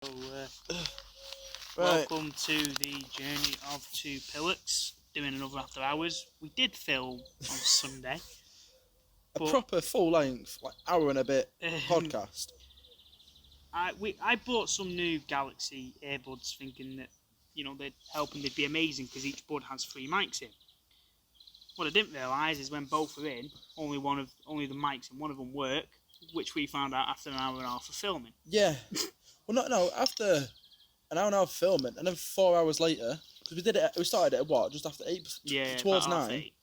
So, Right. welcome to the journey of two Pillocks, doing another After Hours. We did film on Sunday. A proper full length, like hour and a bit Um, podcast. I bought some new Galaxy earbuds thinking that, they'd help and they'd be amazing because each bud has 3 mics in. What I didn't realise is when both are in, only the mics in one of them work, which we found out after an hour and a half of filming. Yeah. Well, no, after an hour and a half filming, and then 4 hours later, because we started at what, just after 8? Yeah, towards about 9. 8.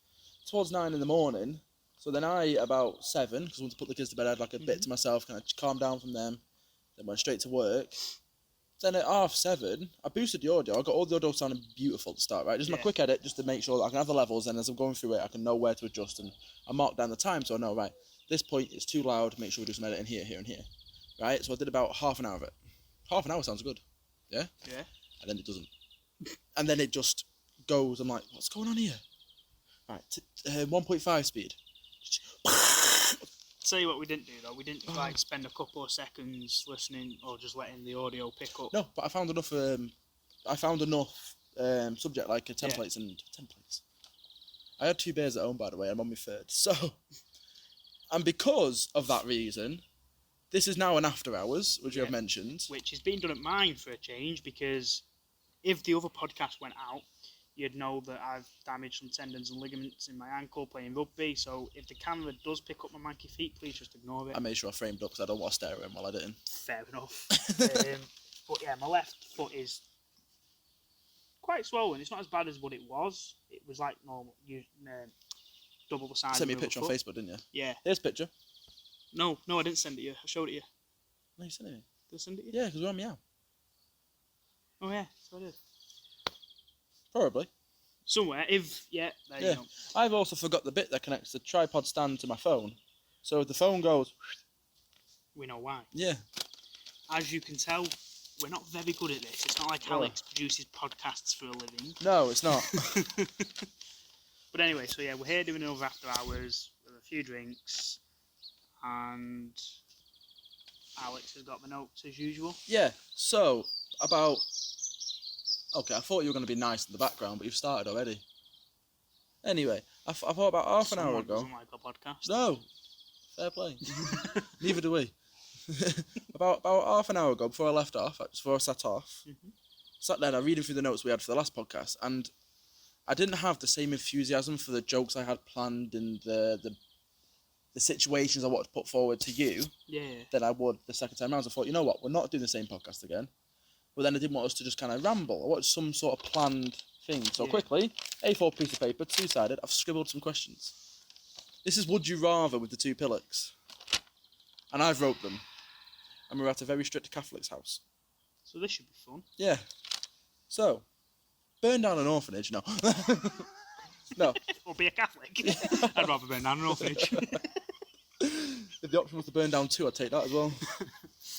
Towards 9 in the morning. So then about 7, because I wanted to put the kids to bed, I had like a bit to myself, kind of calm down from them, then went straight to work. Then at 7:30, I boosted the audio. I got all the audio sounding beautiful to start, right? Just my quick edit, just to make sure that I can have the levels, and as I'm going through it, I can know where to adjust, and I mark down the time, so I know, right, this point is too loud, make sure we do some editing here, here, and here, right? So I did about half an hour of it. Half an hour sounds good, yeah? Yeah. And then it doesn't. And then it just goes, I'm like, what's going on here? Right, 1.5 speed. Tell you what we didn't do though, we didn't spend a couple of seconds listening or just letting the audio pick up. No, but I found enough subject like templates and templates. I had 2 beers at home, by the way. I'm on my 3rd. So, and because of that reason, this is now an after hours, which you have mentioned. Which is being done at mine for a change, because if the other podcast went out, you'd know that I've damaged some tendons and ligaments in my ankle playing rugby, so if the camera does pick up my manky feet, please just ignore it. I made sure I framed up because I don't want to stare at him while editing. Fair enough. But yeah, my left foot is quite swollen. It's not as bad as what it was. It was like normal, double the size. You sent me a picture on Facebook, didn't you? Yeah. Here's a picture. No, I didn't send it you. I showed it you. No, you sent it me. Did I send it you? Yeah, because we're on Meow. Oh yeah, so I did. Probably. Somewhere, there you go. I've also forgot the bit that connects the tripod stand to my phone. So if the phone goes... We know why. Yeah. As you can tell, we're not very good at this. It's not like Alex produces podcasts for a living. No, it's not. But anyway, so yeah, we're here doing another After Hours with a few drinks. And Alex has got the notes as usual. Yeah, so about... Okay, I thought you were going to be nice in the background, but you've started already. Anyway, I thought about half an hour ago... doesn't like our podcast. No! Fair play. Neither do we. about half an hour ago, before I left off, before I sat off, sat there and I reading through the notes we had for the last podcast, and I didn't have the same enthusiasm for the jokes I had planned and the situations I wanted to put forward to you than I would the second time around. So I thought, you know what, we're not doing the same podcast again. But then I didn't want us to just kind of ramble. I wanted some sort of planned thing. So quickly, A4 piece of paper, 2-sided, I've scribbled some questions. This is Would You Rather with the 2 Pillocks. And I've wrote them. And we're at a very strict Catholic's house. So this should be fun. Yeah. So, burn down an orphanage? No. No. Or be a Catholic. I'd rather burn down an orphanage. If the option was to burn down 2, I'd take that as well.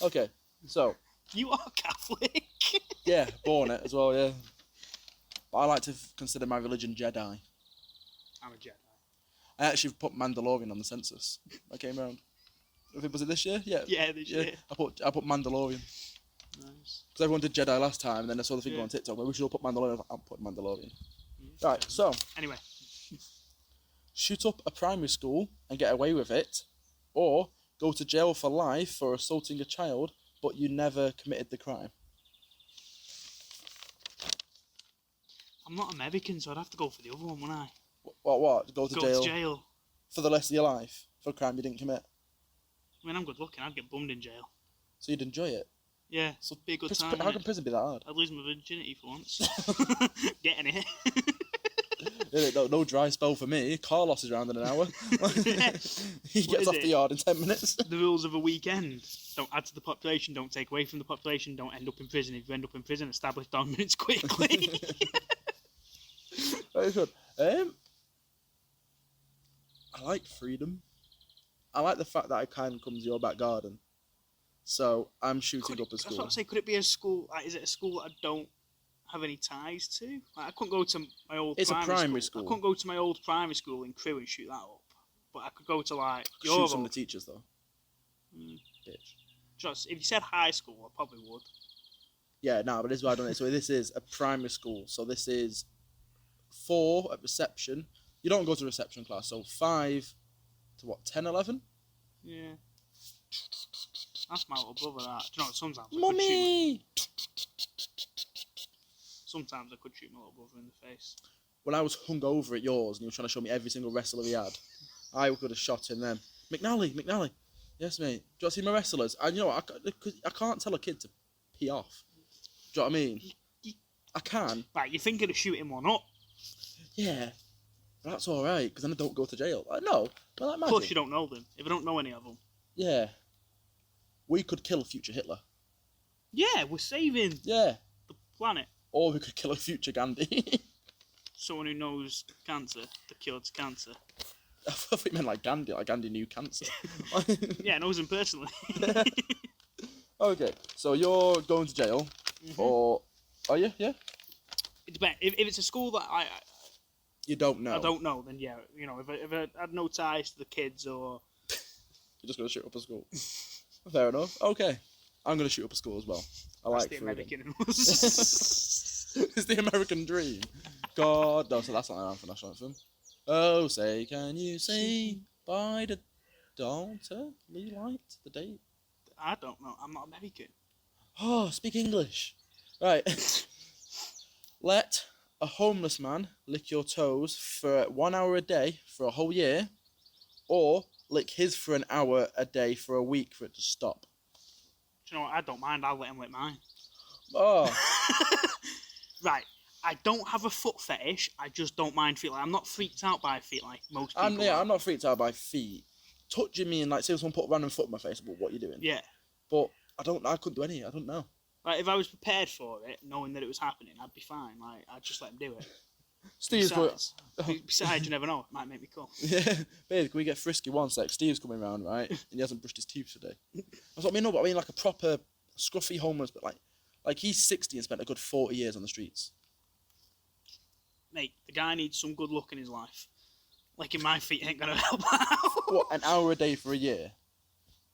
Okay, so... You are Catholic. Yeah, born it as well, yeah. But I like to consider my religion Jedi. I'm a Jedi. I actually put Mandalorian on the census. I came around. Was it this year? Yeah. Yeah, this year. I put Mandalorian. Nice. Because everyone did Jedi last time, and then I saw the thing on TikTok, we should all put Mandalorian. I was like, I'll put Mandalorian. Right, so. Anyway. Shoot up a primary school and get away with it, or go to jail for life for assaulting a child, but you never committed the crime. I'm not American, so I'd have to go for the other one, wouldn't I? What? Go to jail. Jail for the rest of your life for a crime you didn't commit. I mean, I'm good looking. I'd get bummed in jail. So you'd enjoy it? Yeah, so be a good time. How can prison be that hard? I'd lose my virginity for once. Getting it. No dry spell for me. Carlos is around in an hour. He gets off the yard in 10 minutes. The rules of a weekend. Don't add to the population, don't take away from the population, don't end up in prison. If you end up in prison, establish dominance quickly. Very good. I like freedom. I like the fact that I can come to your back garden. So I'm shooting up a school. I was about to say, could it be a school? Like, is it a school that I don't have any ties to? Like, I couldn't go to my old. It's a primary school. I couldn't go to my old primary school in Crewe and shoot that up. But I could go to like shoot some of the teachers though. Bitch. Just if you said high school, I probably would. Yeah, no, but this is why I done it. So this is a primary school. So this is 4 at reception. You don't go to reception class. So 5 to what? 10, 11? Yeah. That's my little brother. That. Do you know what? Sometimes I could shoot my little brother in the face. When I was hungover at yours and you were trying to show me every single wrestler he had, I could have shot him then. McNally. Yes, mate. Do you want to see my wrestlers? And you know what? I can't tell a kid to pee off. Do you know what I mean? I can. Right, you're thinking of shooting one up. Yeah. But that's alright, because then I don't go to jail. No. Well, like magic. Plus, you don't know them. If I don't know any of them. Yeah. We could kill a future Hitler. Yeah, we're saving the planet. Or we could kill a future Gandhi. Someone who knows cancer, the cure to cancer. I thought you meant like Gandhi knew cancer. Yeah, knows him personally. Okay, so you're going to jail, or are you? Yeah. It depends. If it's a school that you don't know. I don't know, then yeah, if I had no ties to the kids or you're just gonna shoot up a school. Fair enough. Okay, I'm gonna shoot up a school as well. I like the freedom. American in us. It's the American dream. God, no, so that's not an anthem, national anthem. Oh, say, can you say bye to daughter, Lee Light, the date? I don't know. I'm not American. Oh, speak English. Right. Let a homeless man lick your toes for 1 hour a day for a whole year, or lick his for an hour a day for a week for it to stop. Do you know what? I don't mind. I'll let him lick mine. Oh. Right. I don't have a foot fetish. I just don't mind feet. I'm not freaked out by feet like most people. I'm not freaked out by feet. Touching me and like, say someone put a random foot on my face, but what are you doing? Yeah. But I couldn't do any. I don't know. Like, if I was prepared for it, knowing that it was happening, I'd be fine. Like, I'd just let him do it. Besides, you never know. It might make me come. Yeah. Babe, can we get frisky one sec? Steve's coming round, right? And he hasn't brushed his teeth today. That's what I mean. No, but I mean like a proper scruffy homeless, but like he's 60 and spent a good 40 years on the streets. Mate, the guy needs some good luck in his life. Licking my feet ain't gonna help out. What, an hour a day for a year?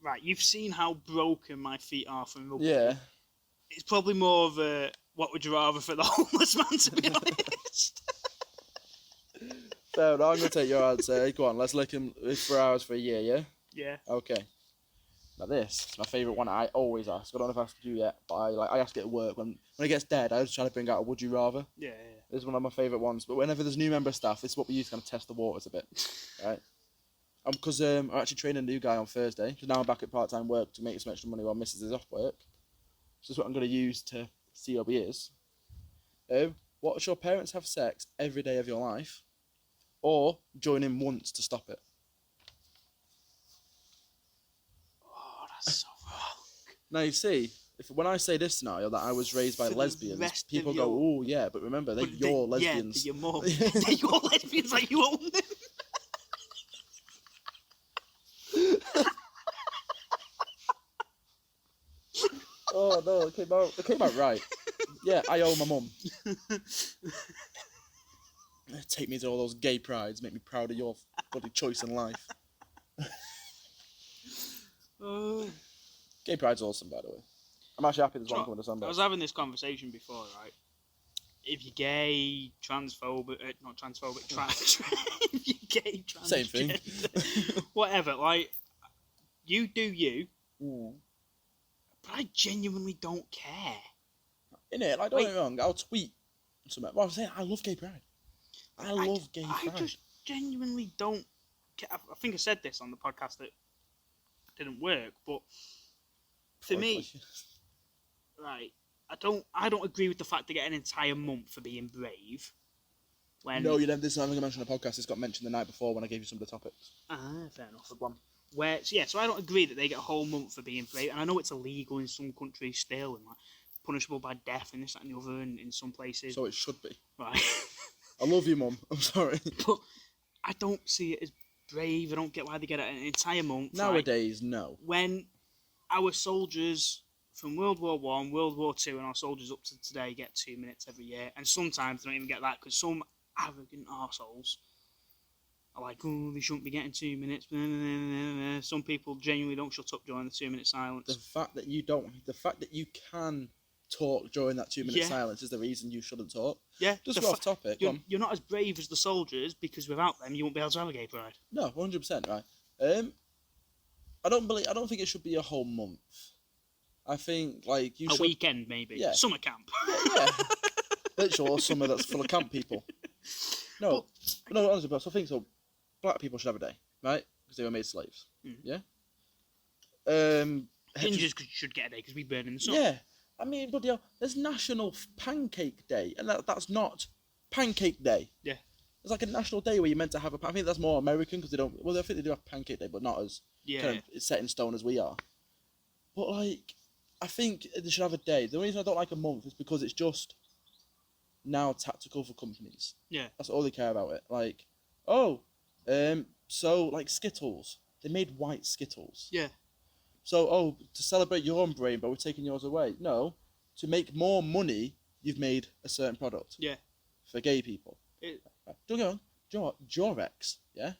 Right, you've seen how broken my feet are from rugby. Yeah. It's probably more of a, what would you rather for the homeless man, to be honest. So, I'm going to take your answer. Go on, let's lick him for hours for a year, yeah? Yeah. Okay. Now this is my favourite one I always ask. I don't know if I asked you yet, but I ask it at work. When it gets dead, I was trying to bring out a would you rather. Yeah. This is one of my favourite ones. But whenever there's new member of staff, this is what we use to kind of test the waters a bit. Right? Because I'm actually training a new guy on Thursday. Because now I'm back at part-time work to make some extra money while Mrs. is off work. So this is what I'm going to use to see how he is. Watch your parents have sex every day of your life, or join in once to stop it. Oh, that's so wrong. Now you see, when I say this scenario that I was raised by lesbians, people go, "Oh yeah," but remember they're your lesbians. Yeah, they're your mum. They're your lesbians, like you own them. Oh no, it came out right. Yeah, I owe my mum. Take me to all those gay prides, make me proud of your bloody choice in life. Gay pride's awesome, by the way. I'm actually happy there's one coming to December. I was having this conversation before, right? If you're gay, transphobic, not transphobic, if you're gay, transgender, same thing. Whatever, like, you do you. Mm. But I genuinely don't care. Innit? Like, don't get me wrong, I'll tweet something. Well, I'm saying, I love gay pride. I love gay pride. I just genuinely don't care. I think I said this on the podcast that didn't work, but for me, right, I don't agree with the fact to get an entire month for being brave. When no, you know, this is something I mentioned on the podcast. It's got mentioned the night before when I gave you some of the topics. Fair enough. Good one. So I don't agree that they get a whole month for being brave, and I know it's illegal in some countries still, and like punishable by death and this, that, and the other in some places. So it should be. Right. I love you, Mum. I'm sorry. But I don't see it as brave. I don't get why they get an entire month. Nowadays, no. When our soldiers from World War One, World War Two, and our soldiers up to today get 2 minutes every year, and sometimes they don't even get that because some arrogant arseholes are like, oh, they shouldn't be getting 2 minutes. Some people genuinely don't shut up during the 2 minute silence. The fact that you can talk during that 2 minute Yeah. silence is the reason you shouldn't talk. Yeah. Just go off topic. Go on. You're not as brave as the soldiers because without them you won't be able to have a gay pride. No, 100%, right. I don't think it should be a whole month. I think like you A should weekend maybe. Yeah. Summer camp. Yeah. Literally all summer that's full of camp people. No, honestly, but I think so. Black people should have a day, right? Because they were made slaves. Mm. Yeah. Indians should get a day because we burn in the sun. Yeah. I mean, bloody hell, there's National Pancake Day, and that's not Pancake Day. Yeah. It's like a national day where you're meant to have I think that's more American because they don't. Well, I think they do have Pancake Day, but not as kind of set in stone as we are. But like, I think they should have a day. The only reason I don't like a month is because it's just now tactical for companies. Yeah. That's all they care about it. Like, so like Skittles, they made white Skittles. Yeah. So, to celebrate your own brain, but we're taking yours away. No, to make more money, you've made a certain product. Yeah. For gay people. It, Don't get on. Do you know what? Durex, yeah?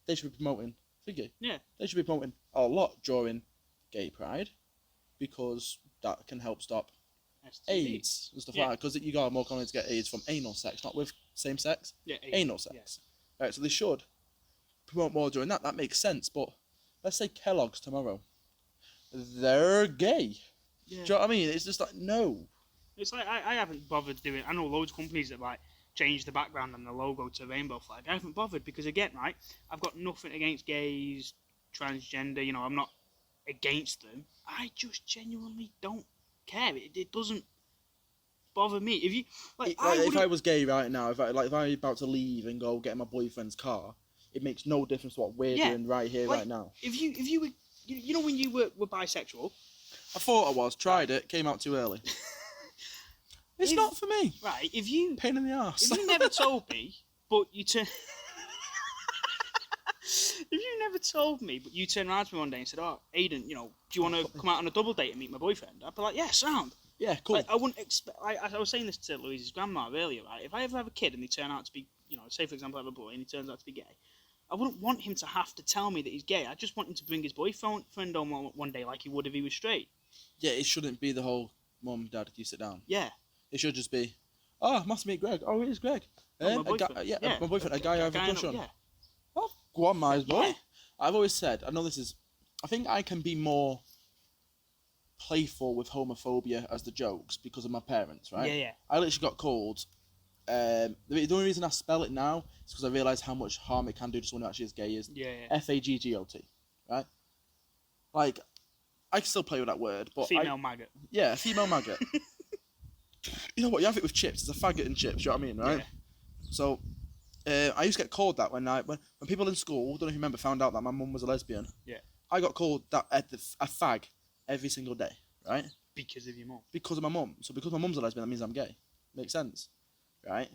They should be promoting figure. Yeah. They should be promoting a lot during gay pride because that can help stop STDs. AIDS and stuff like that. Because you got more common to get AIDS from anal sex, not with same sex. Yeah. Anal sex. Yeah. Right, so they should promote more during that. That makes sense. But let's say Kellogg's tomorrow. They're gay. Yeah. Do you know what I mean? It's just like, no. It's like I haven't bothered doing. I know loads of companies that like change the background and the logo to a rainbow flag. I haven't bothered because again, right? I've got nothing against gays, transgender. You know, I'm not against them. I just genuinely don't care. It doesn't bother me. If you like, if I was gay right now, if I'm about to leave and go get in my boyfriend's car, it makes no difference to what we're doing right here, right now. If you were, you know, when you were bisexual. I thought I was. Tried it. Came out too early. It's not for me. Right, if you... Pain in the arse. If you never told me, but you turn... If you never told me, but you turned around to me one day and said, "Oh, Aidan, you know, do you want to come out on a double date and meet my boyfriend?" I'd be like, "Yeah, sound." Yeah, cool. Like, I wouldn't expect... I was saying this to Louise's grandma earlier, right? If I ever have a kid and they turn out to be, you know, say for example I have a boy and he turns out to be gay, I wouldn't want him to have to tell me that he's gay. I just want him to bring his boyfriend on one day like he would if he was straight. Yeah, it shouldn't be the whole mum, dad, you sit down. Yeah. It should just be, oh, must meet Greg. Oh, it is Greg. My boyfriend. My boyfriend, a guy I have a crush on. Yeah. Oh, go on, my boy. Yeah. I've always said, I think I can be more playful with homophobia as the jokes because of my parents, right? Yeah. I literally got called, the only reason I spell it now is because I realise how much harm it can do to someone who actually is gay is Faggot, right? Like, I can still play with that word, but Female maggot. Yeah, female maggot. You know what? You have it with chips. It's a faggot and chips. You know what I mean, right? Yeah. So, I used to get called that when people in school, don't know if you remember, found out that my mum was a lesbian. Yeah. I got called that a fag every single day, right? Because of your mum. Because of my mum. So because my mum's a lesbian, that means I'm gay. Makes sense, right?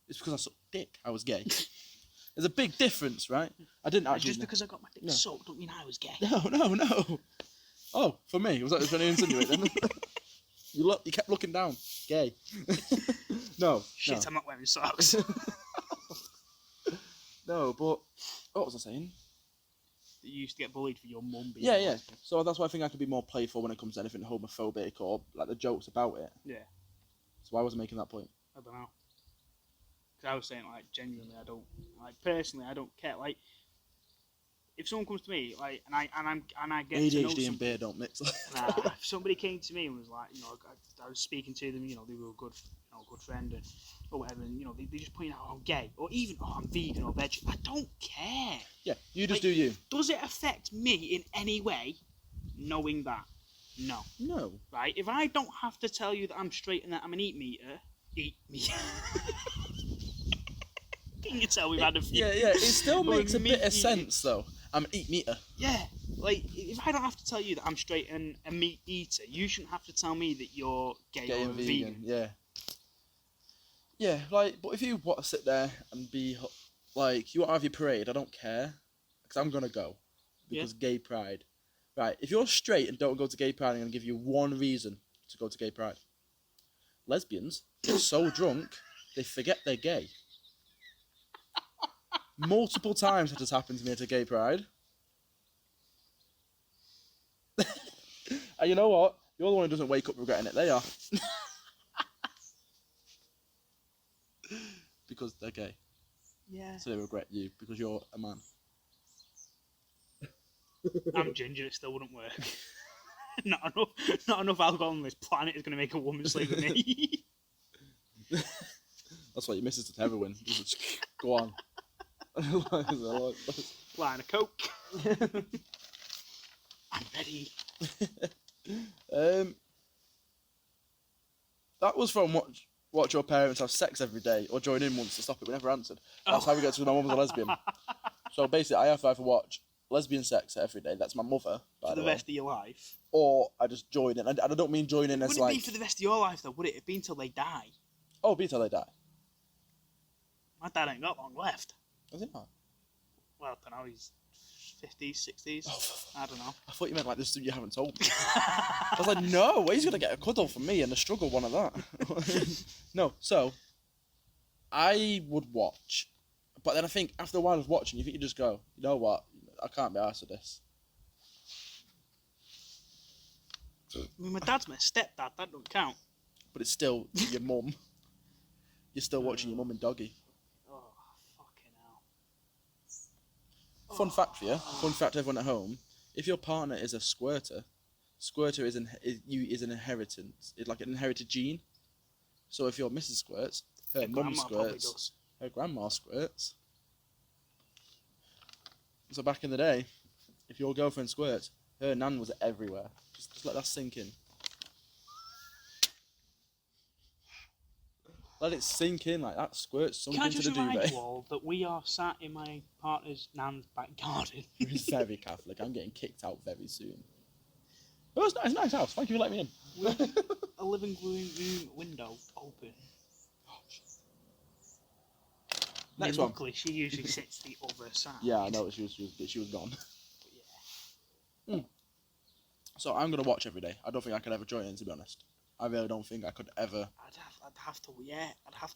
It's because I sucked dick. I was gay. There's a big difference, right? I didn't actually. Just because I got my dick sucked don't mean I was gay. No. Oh, for me, was that trying to insinuate then? You kept looking down. Gay. No. Shit, no. I'm not wearing socks. No, but what was I saying? You used to get bullied for your mum being Yeah. lesbian. So that's why I think I can be more playful when it comes to anything homophobic or like the jokes about it. Yeah. So why was I making that point? I don't know. Because I was saying, like, genuinely, I don't, like, personally, I don't care. Like, if someone comes to me, like, and I get to know ADHD and somebody, beer don't mix. if somebody came to me and was like, you know, I was speaking to them, you know, they were a good friend or whatever, and you know, they just point out I'm gay or even I'm vegan or veg. I don't care. Yeah, you just Like, do you. Does it affect me in any way? Knowing that, no. No. Right? If I don't have to tell you that I'm straight and that I'm an eat meter. Can you tell we've had a few? Yeah. It still makes a bit of meat sense though. I'm an eat meter. Yeah, like if I don't have to tell you that I'm straight and a meat eater, you shouldn't have to tell me that you're gay or and vegan. Yeah. Yeah, like, but if you want to sit there and be like, you want to have your parade, I don't care, because I'm gonna go because gay pride. Right? If you're straight and don't go to gay pride, I'm gonna give you one reason to go to gay pride. Lesbians get so drunk they forget they're gay. Multiple times it has happened to me at a gay pride. And you know what? You're the one who doesn't wake up regretting it. They are. Because they're gay. Yeah. So they regret you because you're a man. I'm ginger, it still wouldn't work. not enough alcohol on this planet is going to make a woman sleep with me. That's why your missus did heroin. Just go on. Line of coke. I'm ready. That was from watch your parents have sex every day or join in once to stop it. We never answered. That's how we get to my mum was a lesbian. So basically, I have to either watch lesbian sex every day. That's my mother, by For the rest of your life. Or I just join in. And I don't mean join in as Wouldn't it be for the rest of your life though? Would it? It'd be until they die. Oh, be till they die. My dad ain't got long left. Is it not? Well, I don't know. He's 50s, 60s. Oh, I don't know. I thought you meant like this you haven't told me. I was like, no, he's gonna get a cuddle from me and a struggle one of that. No, so I would watch, but then I think after a while of watching, you think you just go, you know what? I can't be arsed with this. I mean, my dad's my stepdad. That don't count. But it's still your mum. You're still watching your mum and doggy. Oh, fucking hell. Fun fact for you. Fun fact to everyone at home. If your partner is a squirter is an inheritance. It's like an inherited gene. So if your missus squirts, her mum squirts, her grandma squirts. So back in the day, if your girlfriend squirts, her nan was everywhere. Just let that sink in. Let it sink in like that. Squirt something to the duvet. Can I just remind you all that we are sat in my partner's nan's back garden? He's very Catholic. I'm getting kicked out very soon. Oh, it's nice, nice house. Thank you for letting me in. With a living room window open. Next one. Luckily, she usually sits the other side. Yeah, I know. She was gone. But yeah. So I'm gonna watch every day. I don't think I could ever join in, to be honest. I really don't think I could ever. I'd have to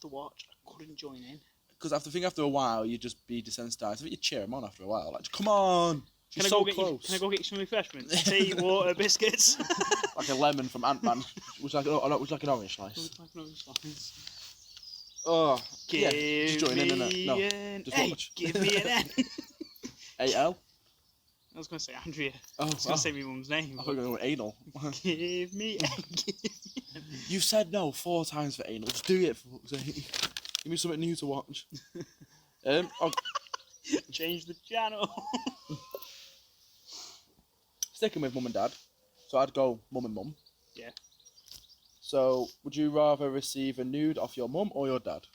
watch. I couldn't join in. Because after a while, you'd just be desensitized. I think you'd cheer him on after a while. Like, come on! She's so close. Can I go get you some refreshments? Tea, water, biscuits. Like a lemon from Ant-Man. Which like an orange slice. Oh, Give just join in, innit? No, just watch. Give me an N. A-L? I was going to say Andrea. Oh, I was going to say my mum's name. I thought you were going to anal. Give me N. You said no 4 times for anal. Just do it, for fuck's sake. Give me something new to watch. Change the channel. Sticking with mum and dad. So I'd go mum and mum. Yeah. So, would you rather receive a nude off your mum or your dad?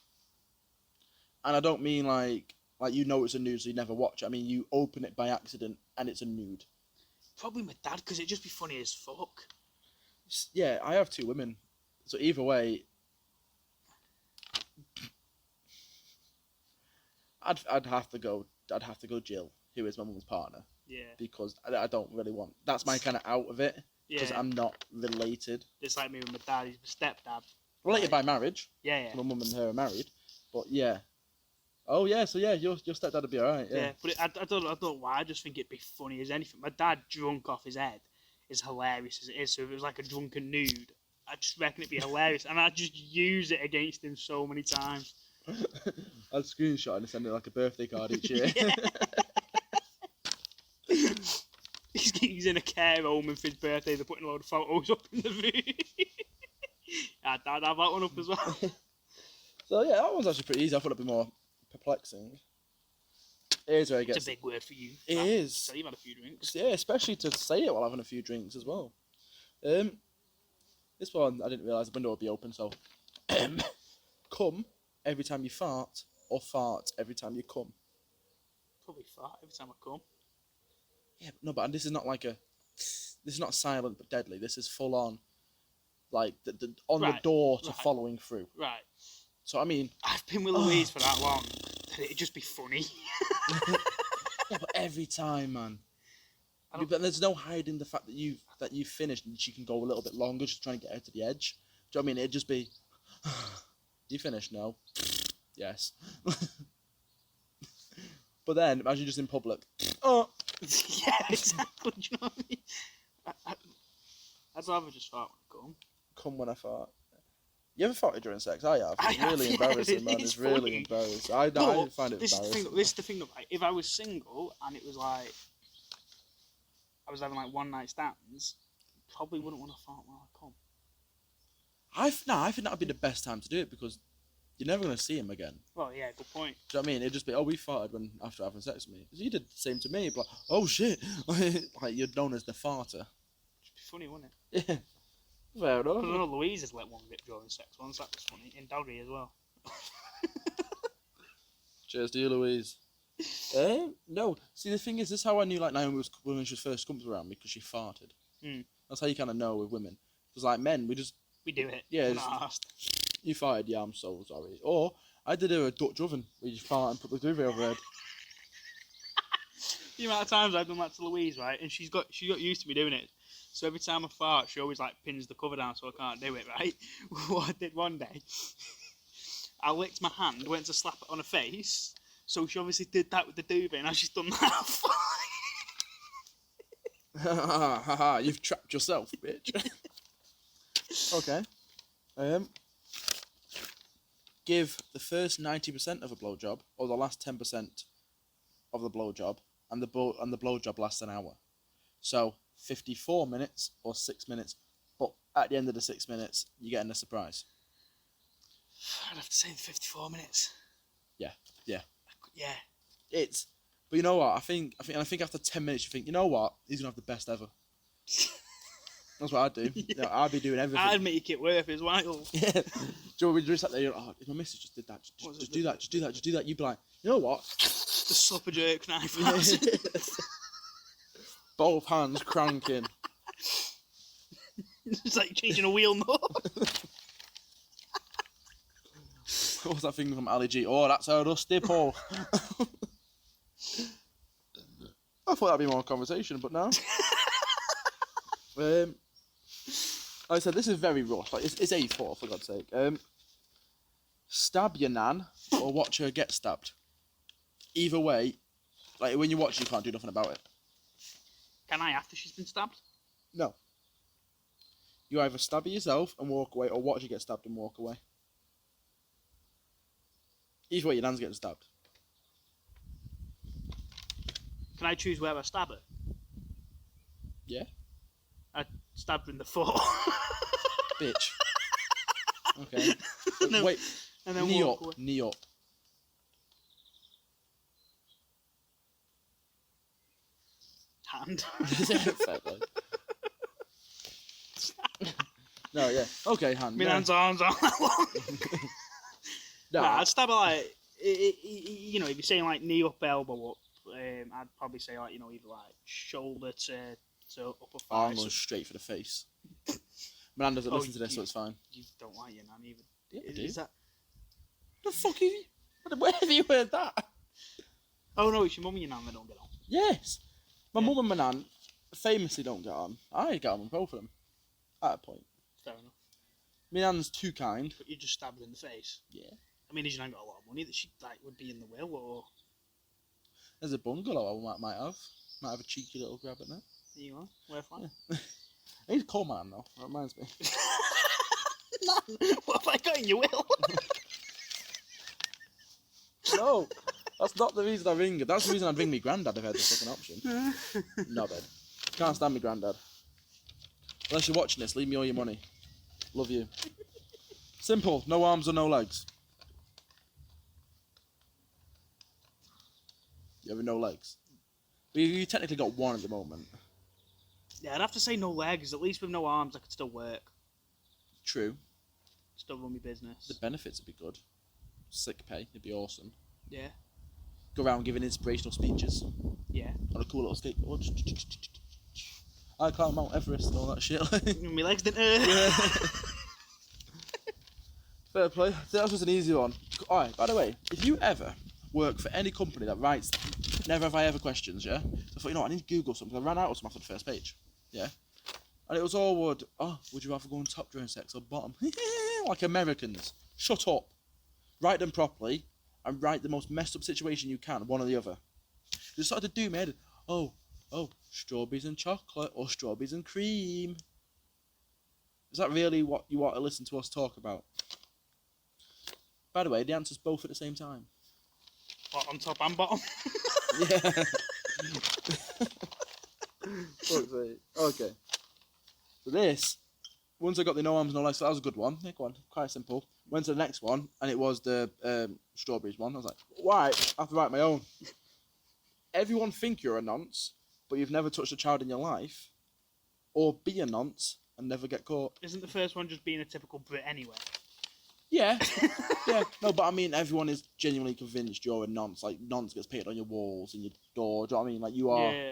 And I don't mean like you know it's a nude so you never watch it. I mean you open it by accident and it's a nude. Probably my dad, because it'd just be funny as fuck. Yeah, I have 2 women. So either way, I'd have to go Jill, who is my mum's partner. Yeah. Because I don't really want. That's my kind of out of it. Because Yeah. I'm not related. Just like me with my dad, he's my stepdad. Related by marriage. Yeah, yeah. My mum and her are married. But yeah. Oh yeah, so yeah, your stepdad would be alright. Yeah. But I don't know why. I just think it'd be funny as anything. My dad drunk off his head is hilarious as it is. So if it was like a drunken nude, I just reckon it'd be hilarious, and I'd just use it against him so many times. I'd screenshot and send it like a birthday card each year. He's in a care home, and for his birthday they're putting a load of photos up in the room. I'd have that one up as well. So yeah, that one's actually pretty easy. I thought it'd be more perplexing. Here's where it gets. It's a big word for you. It is. So you've had a few drinks. Yeah, especially to say it while having a few drinks as well. This one I didn't realise the window would be open. So, come every time you fart, or fart every time you come. Probably fart every time I come. Yeah, but no, but this is not like a. This is not silent but deadly. This is full on, like the door to following through. Right. So I mean, I've been with Louise for that long. It'd just be funny. Yeah, but every time, man. But there's no hiding the fact that you've finished and she can go a little bit longer, just trying to get her to the edge. Do you know what I mean? It'd just be, you finished? No. Yes. But then, imagine just in public. Oh. Yeah, exactly. Do you know what I mean? I'd rather just fart when I come. Come when I fart. You ever farted during sex? I have. It's I have, really yeah, embarrassing, man. it's It's really funny. embarrassing. I But find it this embarrassing. This is the thing, right? If I was single and it was like I was having like one night stands, probably wouldn't want to fart while I come. I think that would be the best time to do it because you're never going to see him again. Well, yeah, good point. Do you know what I mean? It'd just be, oh, we farted after having sex with me. Because you did the same to me. But like, oh, shit. Like, you're known as the farter. It'd be funny, wouldn't it? Yeah. Fair enough. Because I know Louise has let one rip during sex once. That was funny. In doggy as well. Cheers to you, Louise. No. See, the thing is, this is how I knew, like, Naomi was when she first comes around me, because she farted. Mm. That's how you kind of know with women. Because, like, men, we do it. Yeah, We're not asked. You farted, yeah, I'm so sorry. Or, I did a Dutch oven, where you fart and put the duvet overhead. The amount of times I've done that to Louise, right? And she got used to me doing it. So every time I fart, she always, like, pins the cover down so I can't do it, right? What I did one day, I licked my hand, went to slap it on her face. So she obviously did that with the duvet, and now she's done that. Ha you've trapped yourself, bitch. Okay. Give the first 90% of a blowjob, or the last 10% of the blowjob, and the blowjob lasts an hour. So 54 minutes or 6 minutes, but at the end of the 6 minutes, you're getting a surprise. I'd have to say 54 minutes. Yeah. Yeah. But you know what? I think after 10 minutes, you think, you know what? He's gonna have the best ever. That's what I'd do. Yeah. You know, I'd be doing everything. I'd make it worth his while. Yeah. Do you know, we just sat there, you're like, oh, if my missus just did that, just do that. You'd be like, you know what? The slap a jerk knife. Both hands cranking. It's like changing a wheel nut. What was that thing from Ali G? Oh, that's a rusty pole. I thought that'd be more conversation, but no. Like I said, this is very rough. Like it's A4 for God's sake. Stab your nan or watch her get stabbed. Either way, like when you watch, you can't do nothing about it. Can I after she's been stabbed? No. You either stab her yourself and walk away, or watch her get stabbed and walk away. Either way, your nan's getting stabbed. Can I choose where I stab her? Yeah. I stabbed her in the foot. Bitch. Okay. No. Wait. And then Knee walk up. away. Knee up. Hand. Fair play. No, yeah. Okay, hand. My No. hand's arms aren't that long. No. Nah, I'd stab her like, you know, if you're saying like knee up, elbow up, I'd probably say like, you know, either like shoulder to upper thigh. I'm going straight for the face. My nan doesn't listen to this, so it's fine. You don't like your nan even. Yeah, I Is do. that? The fuck is you? Where have you heard that? Oh no, it's your mum and your nan that don't get on. Yes. My Yeah. mum and my nan famously don't get on. I get on with both of them. At a point. Fair enough. My nan's too kind. But you just stabbed her in the face. Yeah. I mean, has your nan got a lot of money that she like would be in the will, or There's a bungalow I might have. Might have a cheeky little grab at that. there you are, worth fine. I need to call my nan though. That reminds me. Nan, what have I got in your will? No. That's not the reason I ring her. That's the reason I'd ring me granddad if I had the fucking option. No, babe. Can't stand me granddad. Unless you're watching this, leave me all your money. Love you. Simple. No arms or no legs. You have no legs. But you technically got one at the moment. Yeah, I'd have to say no legs. At least with no arms, I could still work, True. still run my business. The benefits would be good. Sick pay. It'd be awesome. Yeah, Go around giving inspirational speeches yeah. on a cool little skateboard. I climb Mount Everest and all that shit. My legs didn't hurt. Yeah. Fair play. That was just an easy one. Alright, by the way, if you ever work for any company that writes never have I ever questions, yeah? So I thought, you know what, I need to Google something. I ran out of some after the first page. Yeah? And it was all would you rather go on top during sex or bottom? Like Americans. Shut up. Write them properly and write the most messed up situation you can, one or the other. Just started to do my head. Oh, strawberries and chocolate or strawberries and cream. Is that really what you want to listen to us talk about? By the way, the answer's both at the same time. What, on top and bottom? Yeah. Fuck's sake. Okay. So this, once I got the no arms, no legs, so that was a good one. Nick one, quite simple. Went to the next one, and it was the strawberries one. I was like, why? I have to write my own. Everyone think you're a nonce, but you've never touched a child in your life, or be a nonce and never get caught. Isn't the first one just being a typical Brit anyway? Yeah, yeah. No, but I mean, everyone is genuinely convinced you're a nonce. Like, nonce gets painted on your walls and your door. Do you know what I mean? Like, you are. Yeah.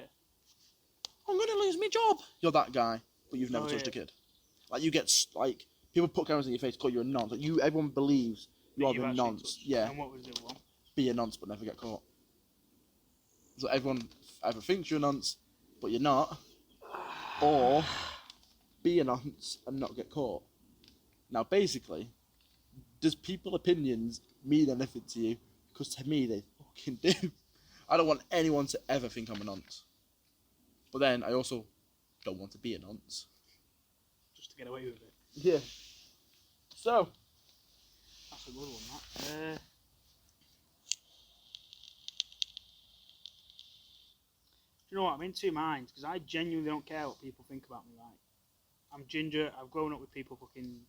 I'm gonna lose my job. You're that guy, but you've never touched a kid. Like, you get like people put cameras in your face, call you a nonce. Like, everyone believes you are the nonce. Yeah. And what was the other one? Be a nonce, but never get caught. So everyone either thinks you're a nonce, but you're not, or be a nonce and not get caught. Now, basically, does people's opinions mean anything to you? Because to me, they fucking do. I don't want anyone to ever think I'm a nonce. But then, I also don't want to be a nonce. Just to get away with it. Yeah. So. That's a good one, that. You know what? I'm in two minds, because I genuinely don't care what people think about me, right? I'm ginger, I've grown up with people fucking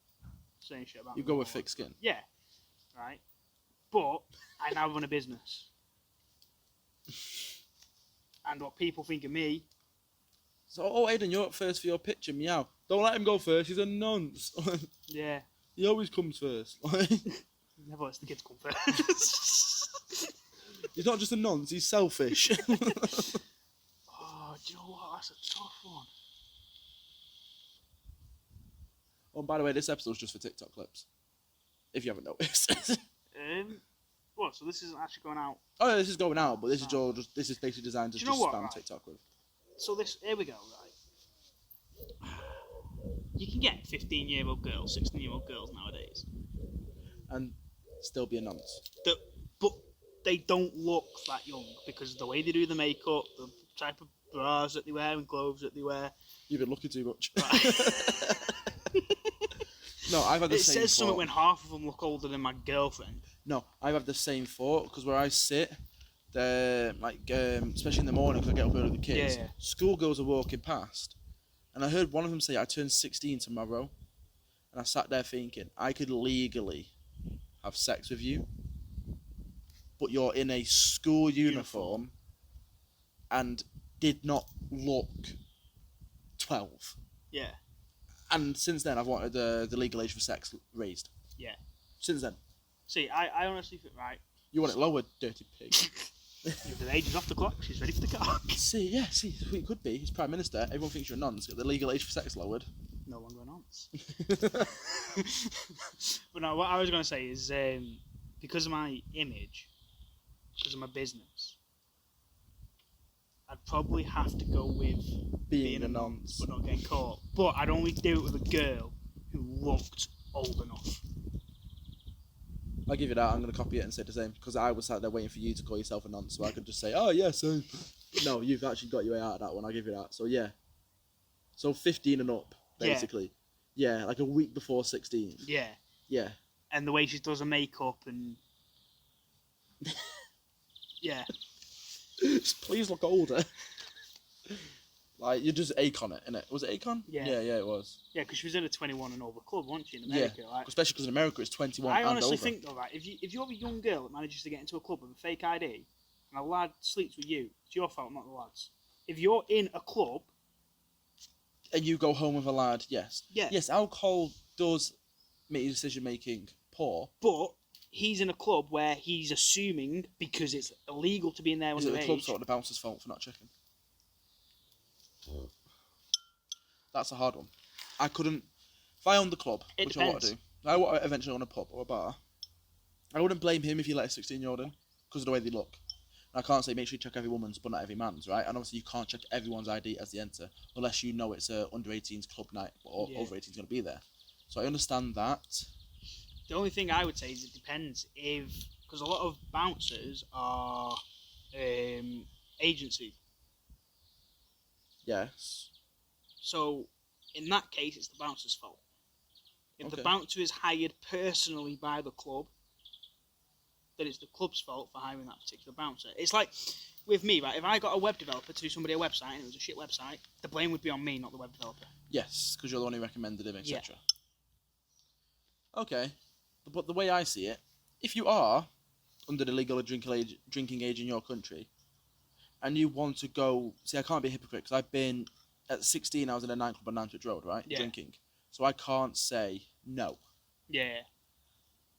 saying shit about me. You go with thick skin. Yeah. Right? But I now run a business. And what people think of me... So, oh, Aiden, you're up first for your picture, meow. Don't let him go first, he's a nonce. Yeah. He always comes first. Never lets the kids come first. He's not just a nonce, he's selfish. Oh, do you know what? That's a tough one. Oh, by the way, this episode's just for TikTok clips. If you haven't noticed. What? So this isn't actually going out? Oh, yeah, this is going out, but this is all just. This is basically designed to Do you know just what, spam right? TikTok with. So this, here we go, right? You can get 15-year-old girls, 16-year-old girls nowadays. And still be a nonce. But they don't look that young because of the way they do the makeup, the type of bras that they wear and clothes that they wear. You've been looking too much. Right. No, I've had the same It says something thought. when half of them look older than my girlfriend. No, I've had the same thought because where I sit, especially in the morning because I get up early with the kids, Yeah. schoolgirls are walking past, and I heard one of them say, "I turn 16 tomorrow," and I sat there thinking, I could legally have sex with you, but you're in a school uniform and did not look 12. Yeah. And since then, I've wanted the legal age for sex raised. Yeah. Since then. See, I honestly think, right. You want it lowered, dirty pig. If the age is off the clock, she's ready for the car. See, who it could be. He's Prime Minister. Everyone thinks you're a nonce. Get the legal age for sex lowered. No longer a nonce. But no, what I was going to say is, because of my image, because of my business, I'd probably have to go with Being a nonce. but not getting caught. But I'd only do it with a girl who looked old enough. I'll give you that. I'm going to copy it and say the same. Because I was sat there waiting for you to call yourself a nonce. So I could just say, oh, yeah, same. But no, you've actually got your way out of that one. I'll give you that. So, yeah. So, 15 and up, basically. Yeah, like a week before 16. Yeah. Yeah. And the way she does her makeup and... Yeah. Please look older. Like, you just Akon it, innit? Was it Akon? Yeah. Yeah, it was. Yeah, because she was in a 21 and over club, wasn't she, in America? Yeah, Like, especially because in America it's 21 I and honestly over. think, though, right, if you're a young girl that manages to get into a club with a fake ID and a lad sleeps with you, it's your fault, not the lad's. If you're in a club... And you go home with a lad, yes. Yeah. Yes, alcohol does make your decision-making poor. But he's in a club where he's assuming, because it's illegal to be in there Is it the club's underage... fault or the bouncer's fault for not checking? That's a hard one. I couldn't... If I owned the club, It which I want to depends. do, I want to eventually own a pub or a bar, I wouldn't blame him if he let a 16-year-old in, because of the way they look. And I can't say make sure you check every woman's, but not every man's, right? And obviously you can't check everyone's ID as they enter, unless you know it's a under-18s club night, or over 18's going to be there. So I understand that. The only thing I would say is it depends if... Because a lot of bouncers are agency. Yes. So, in that case, it's the bouncer's fault. If the bouncer is hired personally by the club, then it's the club's fault for hiring that particular bouncer. It's like with me, right? If I got a web developer to do somebody a website and it was a shit website, the blame would be on me, not the web developer. Yes, because you're the one who recommended him, etc. Yeah. Okay, but the way I see it, if you are under the legal drinking age in your country, and you want to go... See, I can't be a hypocrite, because I've been... At 16, I was in a nightclub on Nantwich Road, right? Yeah. Drinking. So I can't say no. Yeah.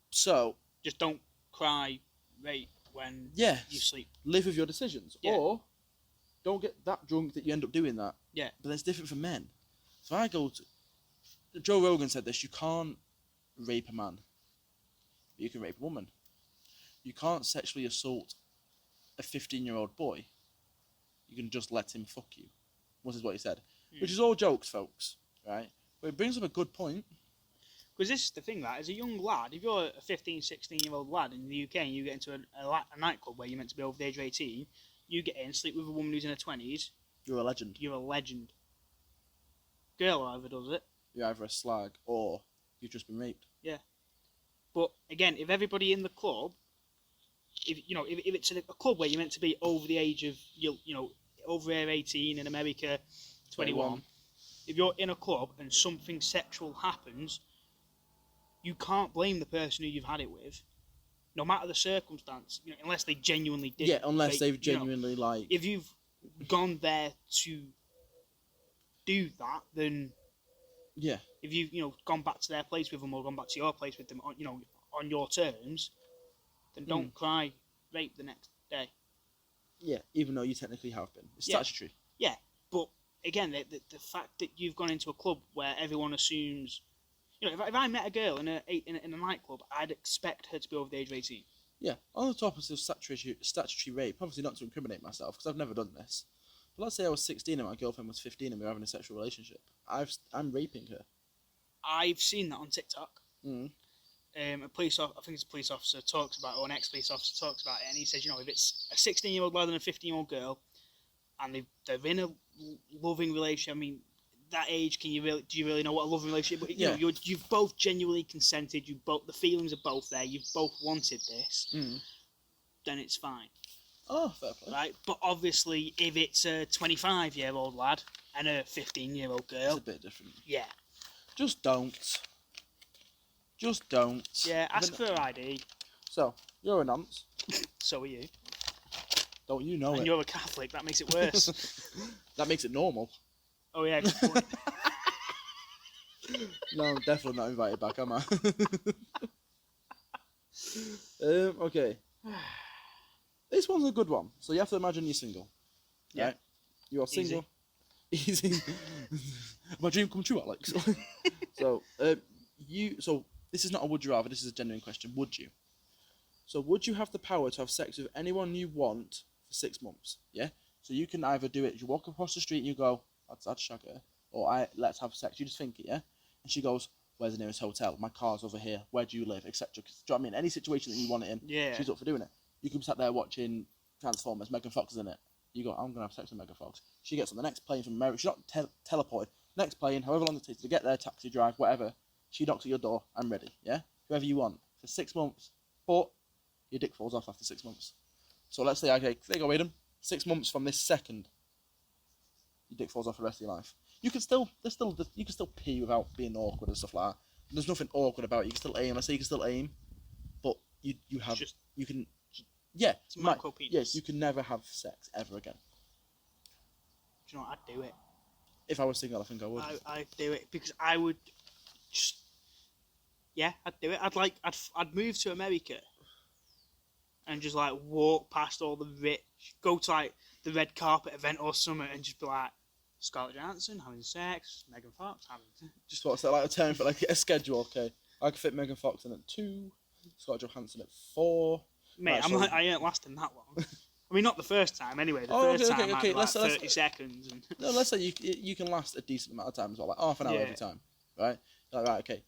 So... Just don't cry, rape when you sleep. Live with your decisions. Yeah. Or don't get that drunk that you end up doing that. Yeah. But that's different for men. So I go to... Joe Rogan said this, you can't rape a man. But you can rape a woman. You can't sexually assault a 15-year-old boy. You can just let him fuck you. This is what he said. Which is all jokes, folks. Right? But it brings up a good point. Because this is the thing, that as a young lad, if you're a 15, 16-year-old lad in the UK and you get into a nightclub where you're meant to be over the age of 18, you get in, sleep with a woman who's in her 20s. You're a legend. You're a legend. Girl, however, does it. You're either a slag or you've just been raped. Yeah. But, again, if everybody in the club, if it's a club where you're meant to be over the age of, over 18 in America, 21. If you're in a club and something sexual happens, you can't blame the person who you've had it with, no matter the circumstance, unless they genuinely did. Yeah, unless they've genuinely, If you've gone there to do that, then... Yeah. If you've, gone back to their place with them or gone back to your place with them, on your terms, then don't cry rape the next day. Yeah, even though you technically have been. It's statutory. Yeah, but again, the fact that you've gone into a club where everyone assumes... if I met a girl in a nightclub, I'd expect her to be over the age of 18. Yeah, on the topic of statutory rape, obviously not to incriminate myself, because I've never done this. But let's say I was 16 and my girlfriend was 15 and we were having a sexual relationship. I'm raping her. I've seen that on TikTok. A police officer, I think it's a police officer, talks about it, or an ex-police officer talks about it, and he says, if it's a 16-year-old lad and a 15-year-old girl, and they're in a loving relationship, I mean, that age, do you really know what a loving relationship? But you've both genuinely consented. The feelings are both there. You've both wanted this. Then it's fine. Oh, fair play. Right, but obviously, if it's a 25-year-old lad and a 15-year-old girl, it's a bit different. Yeah. Just don't. Yeah, ask for her ID. So you're a nonce. So are you. Don't you know it? And you're a Catholic. That makes it worse. That makes it normal. Oh yeah, good point. No, I'm definitely not invited back, am I? Okay. This one's a good one. So you have to imagine you're single. Yeah. Right? You are single. Easy. My dream come true, Alex. So this is not a would you rather, this is a genuine question. Would you? So would you have the power to have sex with anyone you want for 6 months? Yeah? So you can either do it, you walk across the street and you go, I'd shag her. Or let's have sex. You just think it, yeah? And she goes, where's the nearest hotel? My car's over here. Where do you live? Etc. Do you know what I mean? Any situation that you want it in, she's up for doing it. You can be sat there watching Transformers, Megan Fox is in it. You go, I'm going to have sex with Megan Fox. She gets on the next plane from America. She's not teleported. Next plane, however long it takes to get there, taxi drive, whatever. She knocks at your door. I'm ready, yeah? Whoever you want. For 6 months. But your dick falls off after 6 months. So let's say, okay, there you go, Aidan. 6 months from this second, your dick falls off for the rest of your life. You can still pee without being awkward and stuff like that. There's nothing awkward about it. You can still aim. I say you can still aim, but you can. Yeah, it's micro penis. Yes, you can never have sex ever again. Do you know what? I'd do it. If I was single, I think I would. I'd do it because I would just. Yeah, I'd do it. I'd move to America and just walk past all the rich, go to the red carpet event or something, and just be like, Scarlett Johansson having sex, Megan Fox having just what's that a term for a schedule? Okay, I could fit Megan Fox in at 2, Scarlett Johansson at 4. Mate, right, I ain't lasting that long. I mean, not the first time anyway. The first time might be 30 seconds. And... No, let's say you can last a decent amount of time as well, like half an hour every time, right? Right, okay.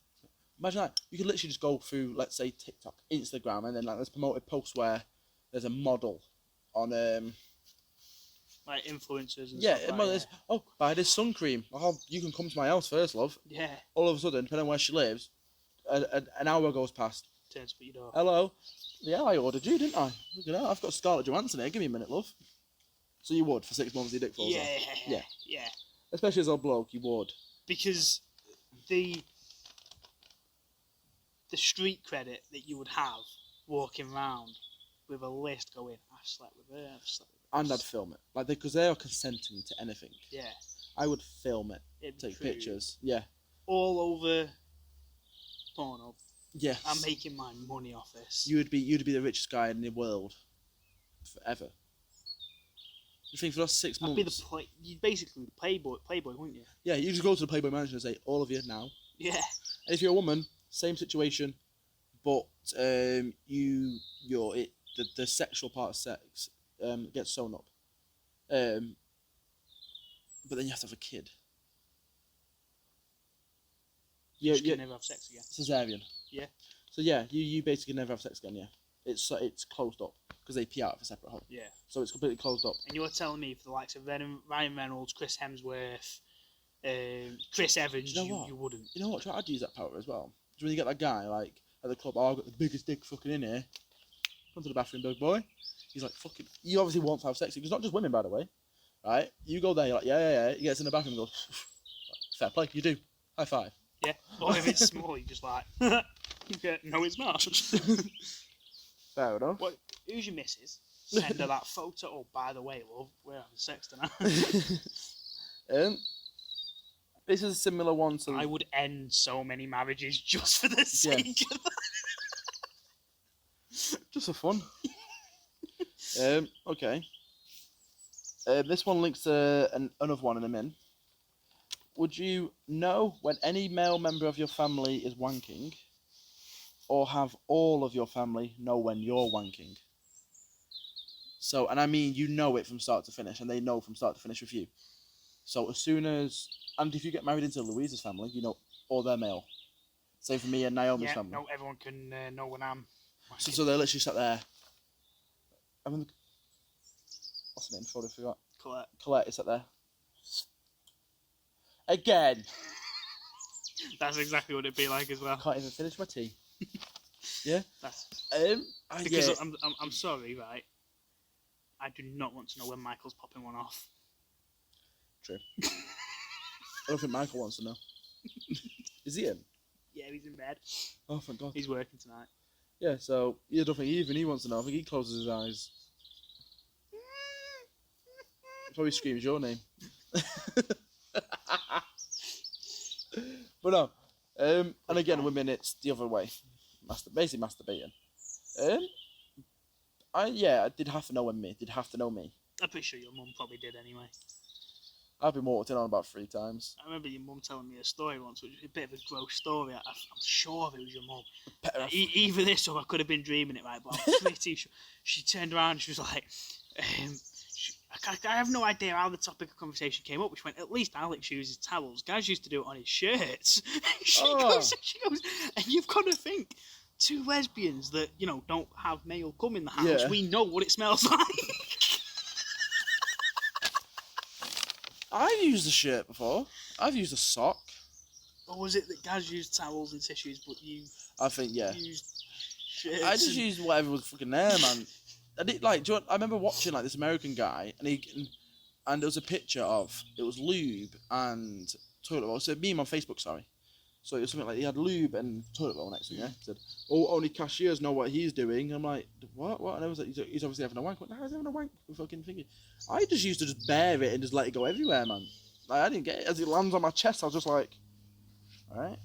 Imagine that. You could literally just go through, let's say, TikTok, Instagram, and then let's promote a post where there's a model on influencers and stuff buy this sun cream. Oh, you can come to my house first, love. Yeah. All of a sudden, depending on where she lives, an hour goes past. Turns up at your door. Hello. Yeah, I ordered you, didn't I? Look at that. I've got Scarlett Johansson here. Give me a minute, love. So you would for 6 months your dick falls off? Yeah. Especially as a bloke, you would. Because the street credit that you would have walking around with a list going, I've slept with her, I've slept with her. And I'd film it. Like, because they are consenting to anything. Yeah. I would film it. It'd Take be pictures. Yeah. all over Pornhub. Yes. I'm making my money off this. You'd be the richest guy in the world. Forever. You think for those 6 months... You'd basically be Playboy, wouldn't you? Yeah, you just go to the Playboy Mansion and say, all of you now. Yeah. And if you're a woman, same situation, but the sexual part of sex gets sewn up. But then you have to have a kid. You can never have sex again. Cesarean. Yeah. So yeah, you basically never have sex again. Yeah, it's closed up because they pee out of a separate hole. Yeah. So it's completely closed up. And you're telling me for the likes of Ryan Reynolds, Chris Hemsworth, Chris Evans, you wouldn't. You know what? I'd use that power as well. So when you get that guy like at the club, oh, I've got the biggest dick fucking in here. Come to the bathroom, big boy. He's like, fucking. You obviously want to have sex because not just women, by the way, right? You go there, you're like, yeah. He gets in the bathroom and goes, fair play, you do. High five. Yeah. Or if it's small, you're just like, yeah, no, it's not. Fair enough. What? Who's your missus? Send her that photo. Oh, by the way, love, we're having sex tonight. This is a similar one to... I would end so many marriages just for the sake of that. Just for fun. Okay. This one links to another one in a minute. Would you know when any male member of your family is wanking, or have all of your family know when you're wanking? So, and I mean, you know it from start to finish, and they know from start to finish with you. So as soon as, and if you get married into Louise's family, you know all their male. Same for me and Naomi's family. No, everyone can know when I'm wanking. So they're literally sat there. I mean, what's her name? Before I forgot. Colette is sat there. Again. That's exactly what it'd be like as well. Can't even finish my tea. Yeah. That's because I'm sorry, right? I do not want to know when Michael's popping one off. True. I don't think Michael wants to know. Is he in? Yeah, he's in bed. Oh, thank God. He's working tonight. Yeah, so I don't think even he wants to know. I think he closes his eyes. Probably screams your name. But no. And again, women, it's the other way. Basically masturbating. I did have to know me. I'm pretty sure your mum probably did anyway. I've been walked in on about 3 times. I remember your mum telling me a story once, which was a bit of a gross story. I'm sure it was your mum. Either this or I could have been dreaming it, right? But I'm pretty sure. She turned around and she was like, I have no idea how the topic of conversation came up, which went, at least Alex uses towels. Guys used to do it on his shirts. She goes, and you've got to think, 2 lesbians that, don't have male cum in the house, we know what it smells like. I've used a shirt before. I've used a sock. Or was it that guys used towels and tissues, but you... I think, yeah. Used shirts I just used whatever was fucking there, man. I remember watching this American guy, and there was a picture of, it was lube and toilet roll. So me on Facebook, sorry. So it was something like he had lube and toilet roll next to him. Yeah, he said, "Oh, only cashiers know what he's doing." I'm like, "What? What?" And I was like, "He's obviously having a wank." No, he's having a wank. I'm fucking thinking. I just used to just bear it and just let it go everywhere, man. Like, I didn't get it as it lands on my chest. I was just like, "All right,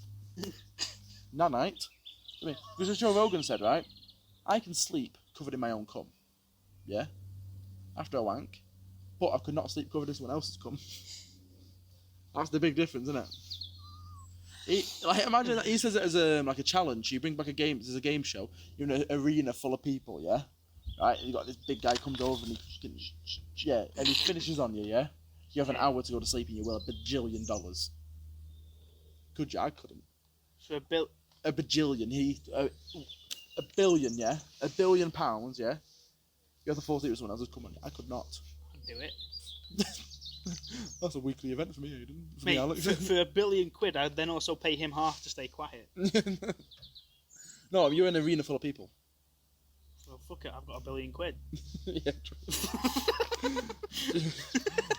night." I mean, because as Joe Rogan said, right, I can sleep covered in my own cum. Yeah, after a wank, but I could not sleep covered in someone else's cum. That's the big difference, isn't it? Imagine that he says it as a challenge. You bring back a game. There's a game show. You're in an arena full of people, yeah. Right, and you got this big guy comes over and he finishes on you, yeah. You have an hour to go to sleep and you will $1 bajillion. Could you? I couldn't. For a bajillion. $1 billion, yeah. £1 billion, yeah. You have to fall asleep with someone else's cum on you. I could not. I'd do it. That's a weekly event for me, Aidan. For Mate, me, Alex. for £1 billion, I'd then also pay him half to stay quiet. No, you're in an arena full of people. Well, fuck it, I've got £1 billion. Yeah, true.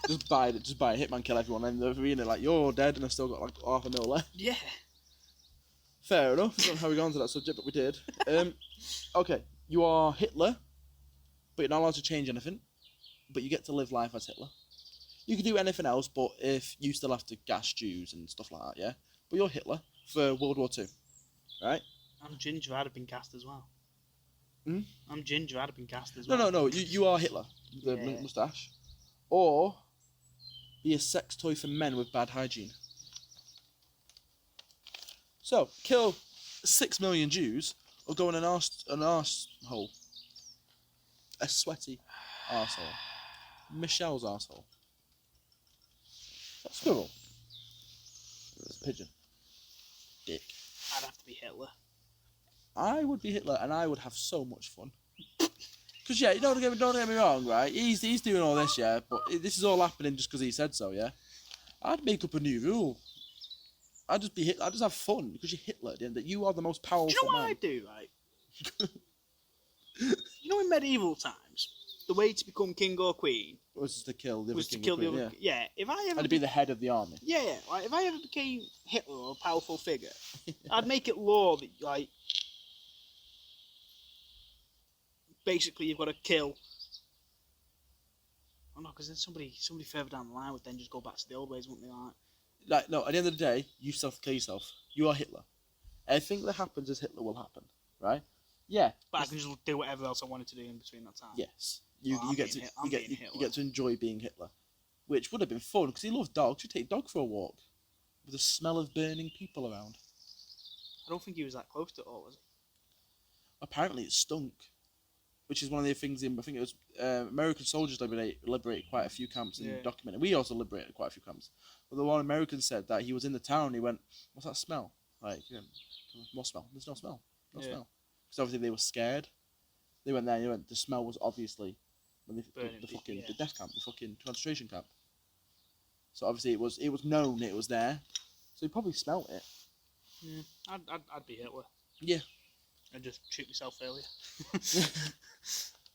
just buy a hitman, kill everyone, and the arena like you're dead, and I've still got like $500,000 left. Yeah. Fair enough. I don't know how we got onto that subject, but we did. Okay, you are Hitler, but you're not allowed to change anything. But you get to live life as Hitler. You can do anything else, but if you still have to gas Jews and stuff like that, yeah. But you're Hitler for World War II, right? I'm ginger. I'd have been cast as well. Hmm? I'm ginger. I'd have been cast as well. No. You are Hitler, the moustache, or be a sex toy for men with bad hygiene. So kill 6 million Jews, or go in an arse hole. A sweaty arsehole. Michelle's arsehole. That's squirrel. It's a pigeon. Dick. I'd have to be Hitler. I would be Hitler, and I would have so much fun. Because, yeah, don't get me wrong, right? He's doing all this, yeah, but this is all happening just because he said so, yeah? I'd make up a new rule. I'd just be Hitler. I'd just have fun, because you're Hitler, that you are the most powerful Do you know what man. I'd do, right? You know, in medieval times, the way to become king or queen Was to kill the other was to king kill or the queen, other. Yeah. If I ever And to be the head of the army. Yeah, like if I ever became Hitler or a powerful figure, I'd make it law that like basically you've got to kill. Oh no, because then somebody further down the line would then just go back to the old ways, wouldn't they? Like, no, at the end of the day, you still have to kill yourself. You are Hitler. Everything that happens as Hitler will happen, right? Yeah. But I can just do whatever else I wanted to do in between that time. Yes. I'm You get to enjoy being Hitler, which would have been fun because he loved dogs. You take dog for a walk with the smell of burning people around. I don't think he was that close to it all, was he? Apparently, it stunk, which is one of the things in. I think it was American soldiers liberated quite a few camps and documented. We also liberated quite a few camps. But the one American said that he was in the town. And he went, "What's that smell? Like, more smell? There's no smell. No smell." Because obviously they were scared. They went there. And he went. The smell was obviously when the death camp, the fucking concentration camp. So obviously it was known it was there. So he probably smelt it. Yeah, I'd be Hitler. Yeah. And just shoot myself earlier.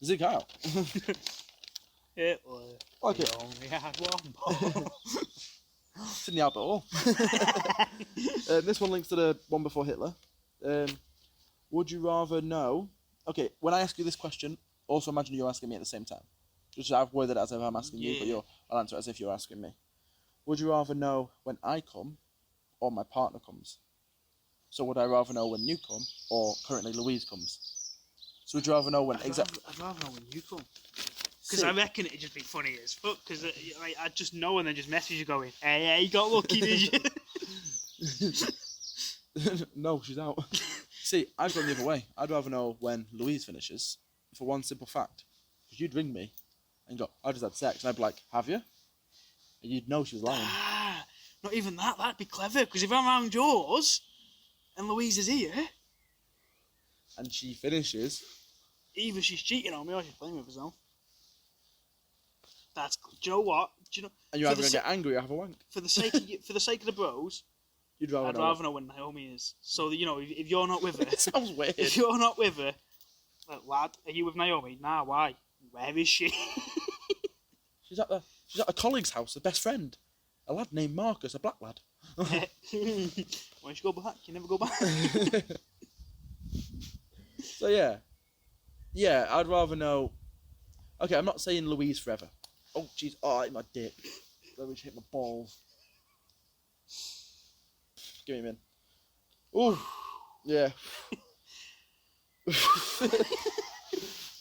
Zig out. Hitler. Okay. He only had one ball. It's in the Albert Hall. This one links to the one before Hitler. Would you rather know? Okay, when I ask you this question, also imagine you're asking me at the same time. Just I've worded it as if I'm asking you, but I'll answer it as if you're asking me. Would you rather know when I come, or my partner comes? So would I rather know when you come, or currently Louise comes? So would you rather know when I'd rather know when you come. Because I reckon it'd just be funny as fuck. Because I'd just know and then just message you going, "Hey, you got lucky, did you?" No, she's out. See, I've gone the other way. I'd rather know when Louise finishes, for one simple fact. Because you'd ring me and go, "I just had sex," and I'd be like, "Have you?" And you'd know she was lying. Not even that. That'd be clever. Because if I'm around yours and Louise is here, and she finishes, either she's cheating on me or she's playing with herself. Do you know what? And you're either gonna get angry or have a wank. For the sake of the bros, I'd rather know when Naomi is. So that, if you're not with her, it sounds weird. If you're not with her, like, lad, are you with Naomi? Nah, why? Where is she? She's at a colleague's house, a best friend, a lad named Marcus, a black lad. Why don't you go back? You never go back. So yeah, I'd rather know. Okay, I'm not saying Louise forever. Oh jeez, I hit my dick. Let me hit my balls. Give me a minute. Oh, yeah.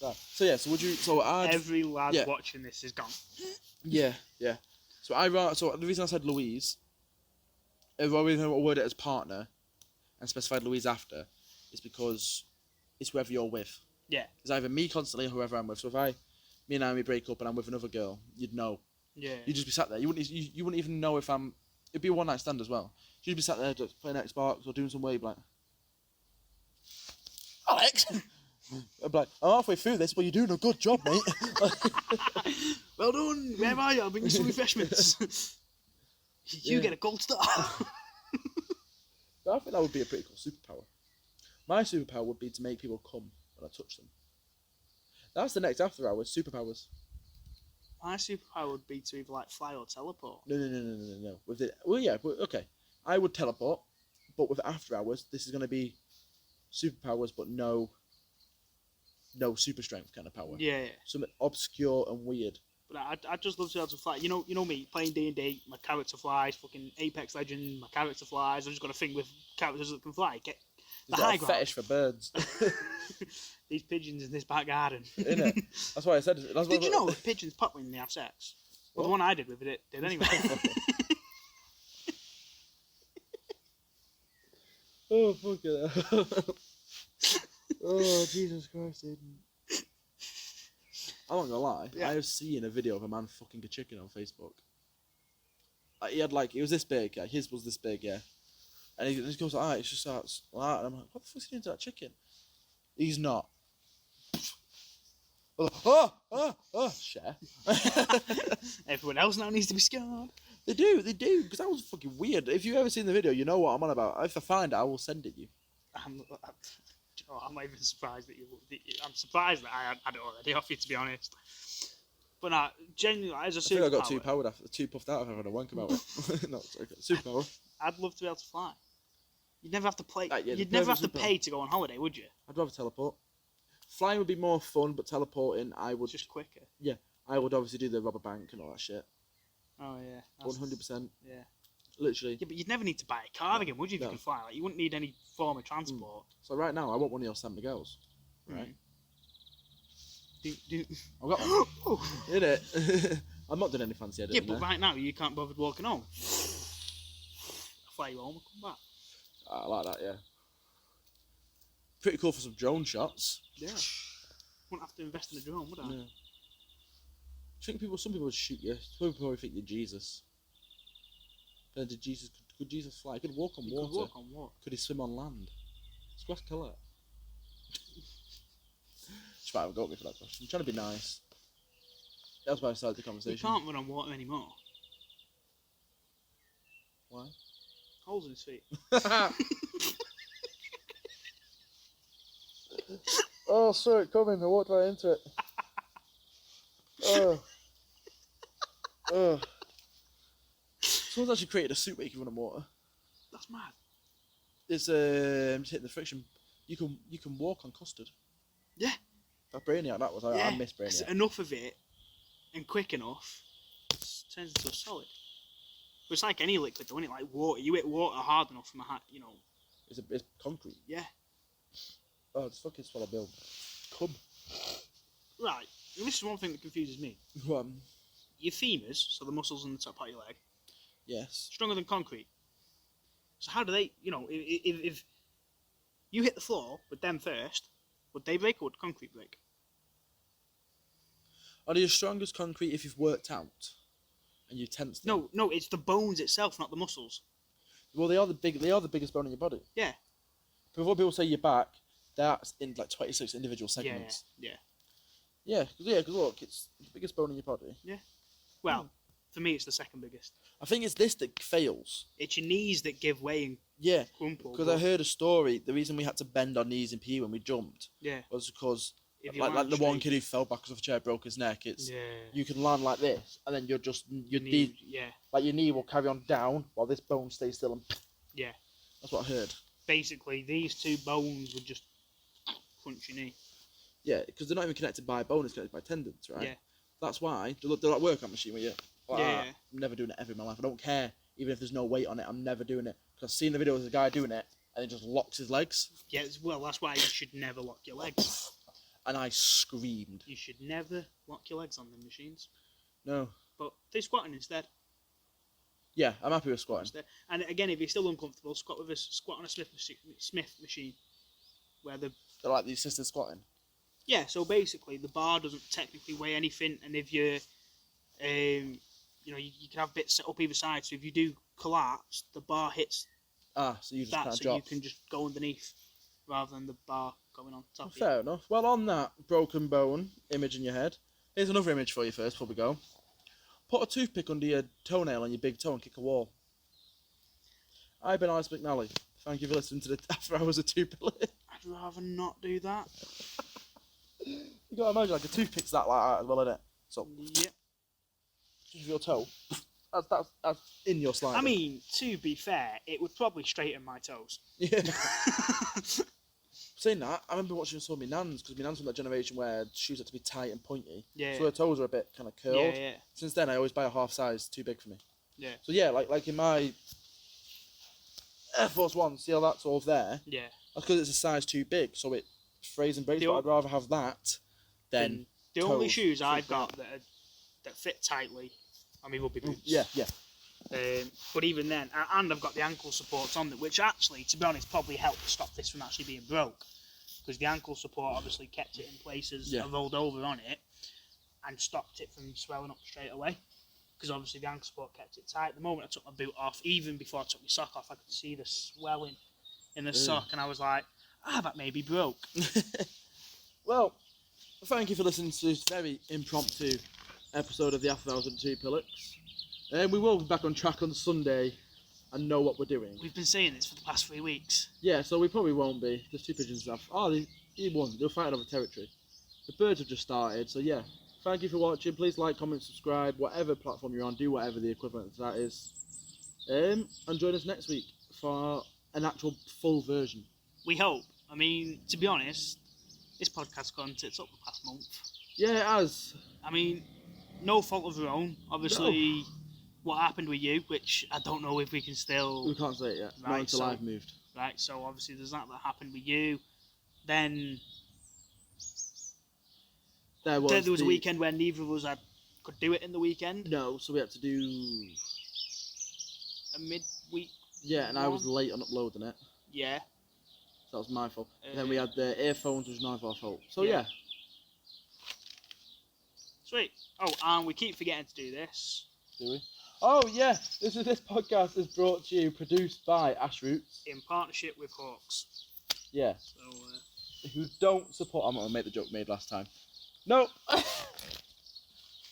So would you? So every lad watching this is gone. Yeah. So the reason I said Louise, if I word it as partner, and specified Louise after, is because it's whoever you're with. Yeah. It's either me constantly or whoever I'm with. So if me and Amy break up and I'm with another girl, you'd know. Yeah. You'd just be sat there. You wouldn't even know if I'm. It'd be a one night stand as well. You'd be sat there just playing Xbox or doing some wave like. Alex. I'm like, I'm halfway through this, but you're doing a good job, mate. Well done. Where are you? I'll bring you some refreshments. You get a gold star. But I think that would be a pretty cool superpower. My superpower would be to make people come when I touch them. That's the next after hours superpowers. My superpower would be to either like fly or teleport. No. With it, okay. I would teleport, but with after hours, this is going to be superpowers, but no super strength kind of power. Yeah. Something obscure and weird. But I'd just love to be able to fly. You know me playing D&D. My character flies. Fucking Apex Legend. My character flies. I've just got a thing with characters that can fly. Get the high ground. Fetish for birds. These pigeons in this back garden. Innit? That's why I said. Did you know that pigeons pop when they have sex? Well, the one I did with it did anyway. Oh, fuck it. Oh, Jesus Christ, Aiden. I'm not gonna lie, I have seen a video of a man fucking a chicken on Facebook. He was this big, his was this big, and he just goes, it's just like that, and I'm like, what the fuck's he doing to that chicken? He's not. Share. Everyone else now needs to be scarred. They do, because that was fucking weird. If you've ever seen the video, you know what I'm on about. If I find it, I will send it you. I'm not even surprised that I'm surprised that I had it already off you, to be honest. But genuinely, as a superpower... I think I got too puffed out if I had a wank about it. No, sorry, superpower. I'd love to be able to fly. You'd never have to play. You'd never have to pay to go on holiday, would you? I'd rather teleport. Flying would be more fun, but teleporting, It's just quicker. Yeah, I would obviously do the robber bank and all that shit. Oh yeah. 100%. Yeah. Literally. Yeah, but you'd never need to buy a car again, would you? If you could fly, like you wouldn't need any form of transport. So right now, I want one of your San Miguel's. Right. I've got one. Oh. Did it? I'm not doing any fancy editing. Yeah, but right now you can't bother walking home. I'll fly you home and come back. I like that, yeah. Pretty cool for some drone shots. Yeah. Wouldn't have to invest in a drone, would I? Yeah. I think some people would shoot you. Some people probably think you're Jesus. But could Jesus fly? He could walk on water. Could walk on water. Could he swim on land? Squash killer. Just might have got me for that question. I'm trying to be nice. That's why I started the conversation. You can't run on water anymore. Why? Holes in his feet. Oh, saw it coming. I walked right into it. Someone's actually created a suit where you can run on water. That's mad. It's just hitting the friction. You can walk on custard. Yeah. That Brainiac, that was. I miss Brainiac. Enough of it, and quick enough, it turns into a solid. But it's like any liquid, though, isn't it? Like water. You hit water hard enough from a hat, you know. It's concrete. Yeah. Oh, it's fucking swallow Bill. Come. Right. And this is one thing that confuses me. Your femurs, so the muscles on the top part of your leg. Yes. Stronger than concrete. So how do they, if you hit the floor with them first, would they break or would concrete break? Are they as strong as concrete if you've worked out and you tense them? No, it's the bones itself, not the muscles. Well, they are the biggest bone in your body. Yeah. Before people say your back, that's in like 26 individual segments. Yeah, because look, it's the biggest bone in your body. Yeah. Well, for me, it's the second biggest. I think it's this that fails. It's your knees that give way and crumple. Because I heard a story. The reason we had to bend our knees in PE when we jumped was because, like the one kid who fell back off a chair broke his neck. You can land like this, and then your knee, like your knee will carry on down while this bone stays still. And that's what I heard. Basically, these two bones would just crunch your knee. Yeah, because they're not even connected by bone; it's connected by tendons, right? Yeah. That's why they're like workout machine where you. I'm never doing it ever in my life. I don't care, even if there's no weight on it. I'm never doing it because I've seen the video of the guy doing it and he just locks his legs. Yeah, well, that's why you should never lock your legs. And I screamed. You should never lock your legs on the machines. No. But do squatting instead. Yeah, I'm happy with squatting. Instead. And again, if you're still uncomfortable, squat on a Smith machine, where they're like the assisted squatting. Yeah, so basically the bar doesn't technically weigh anything, and if you're, you can have bits set up either side. So if you do collapse, the bar hits so you just can't so drop. you can just go underneath. rather than the bar going on top of you. Fair enough. Well, on that broken bone image in your head, here's another image for you first before we go. Put a toothpick under your toenail on your big toe and kick a wall. I've been Alex McNally. Thank you for listening to the After Hours of Two Pillars. I'd rather not do that. You gotta imagine like a toothpick's that like that as well, isn't it? So Yep. just with your toe. That's in your slide. I mean, to be fair, it would probably straighten my toes. Yeah. Saying that, I remember watching some of my nans, because my nans from that generation where shoes had to be tight and pointy. Yeah. So her toes were a bit kind of curled. Yeah, yeah. Since then, I always buy a half size, too big for me. Yeah. So yeah, like in my Air Force One, see how that's all there? Yeah. That's because it's a size too big, so it frays and breaks. The But I'd rather have that than the only toes shoes I've fit got that fit tightly are my rugby boots. Yeah. But even then, and I've got the ankle supports on it, which actually, to be honest, probably helped stop this from actually being broke. Because the ankle support obviously kept it in place as I rolled over on it and stopped it from swelling up straight away. Because obviously the ankle support kept it tight. The moment I took my boot off, even before I took my sock off, I could see the swelling in the sock, and I was like, that may be broke. Well, thank you for listening to this very impromptu episode of the After Hours of the Two Pillocks. We will be back on track on Sunday and know what we're doing. We've been saying this for the past 3 weeks. Yeah, so we probably won't be. There's two pigeons left. He won. They're fighting over territory. The birds have just started, so yeah. Thank you for watching. Please like, comment, subscribe, whatever platform you're on. Do whatever the equivalent of that is. And join us next week for an actual full version. We hope. I mean, to be honest, this podcast's gone tits up the past month. Yeah, it has. I mean, no fault of our own. Obviously, what happened with you, which I don't know if we can still... We can't say it yet. Right, Not until I've moved. Right, so obviously there's that happened with you. Then There was a weekend where neither of us could do it in the weekend. No, so we had to do... A midweek. Yeah, and I was late on uploading it. Yeah. That was my fault. Then we had the earphones, which was neither our fault. So yeah. Sweet. Oh, and we keep forgetting to do this. Do we? Oh yeah, this podcast is brought to you, produced by Ash Roots. In partnership with Hawks. Yeah. So, Who don't support... I'm going to make the joke made last time. No!